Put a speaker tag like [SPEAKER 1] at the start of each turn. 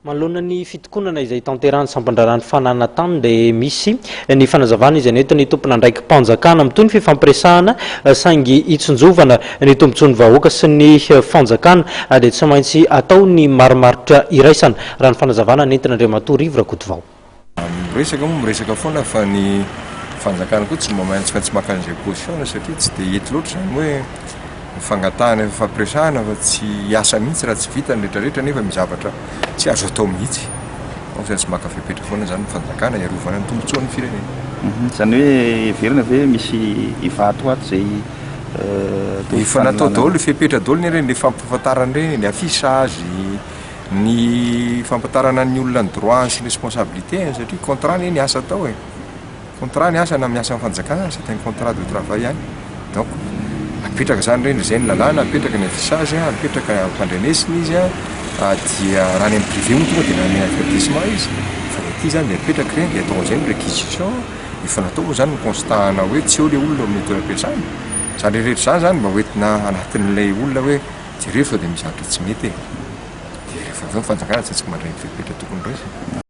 [SPEAKER 1] Manoloana ny fitokonana izay tanterahany sampandrarany fanana tany dia misy ny fanazavana izay neto ny tompona andraiky mpanjakana amin'itony fifampiresahana saingy hitsonjovana ny tombontsoan'ny vahoaka sy ny fanjakana dia tsy maintsy atao ny marimaritra iraisana raha ny fanazavana nentina Andriamatoa Rivo Rakotovao.
[SPEAKER 2] Miresaka moa miresaka foana fa ny fanjakana koa tsy mamaintsika tsy maka an'izay position satria tsy dia hety loatra zany hoe fangatahana fampiresahana fa tsy hiasa mihitsy raha tsy vita ny rehetrarehetra nefa mizavatra tsy azo atao mihitsy fa tsy maka fepetra foana zany ny fanjakana iarovana ny tombontsoan'ny firenena.
[SPEAKER 3] Zany hoe verina ve misy ivatoato zay
[SPEAKER 2] efa natao daholo fepetra daholo ny reny le fampafantarana reny ny affichage ny fampatarana ny olona ny droit sy responsabilité satria contrat ny asa atao contrat ny asa na miasa amin'ny fanjakana c'est un contrat de travail any donc apetraka zany reny zay ny lalàna apetraka ny affichage apetraka ampandrenesiny izy dia raha ny amin'ny privé moa tonga dia na ny avertissement izy fa ty zany dia apetraka reny dia atao zay ny réquisition efa natao moa zany ny constatana hoe tsy eo le olona amin'ny toeram-piasana zany rehetra zany mba hoentina anatin'ilay olona hoe jereo sao dia mizatra tsy mety dia rehefa aveo ny fanjakana tsy mandray ny fepetra tokony raisy.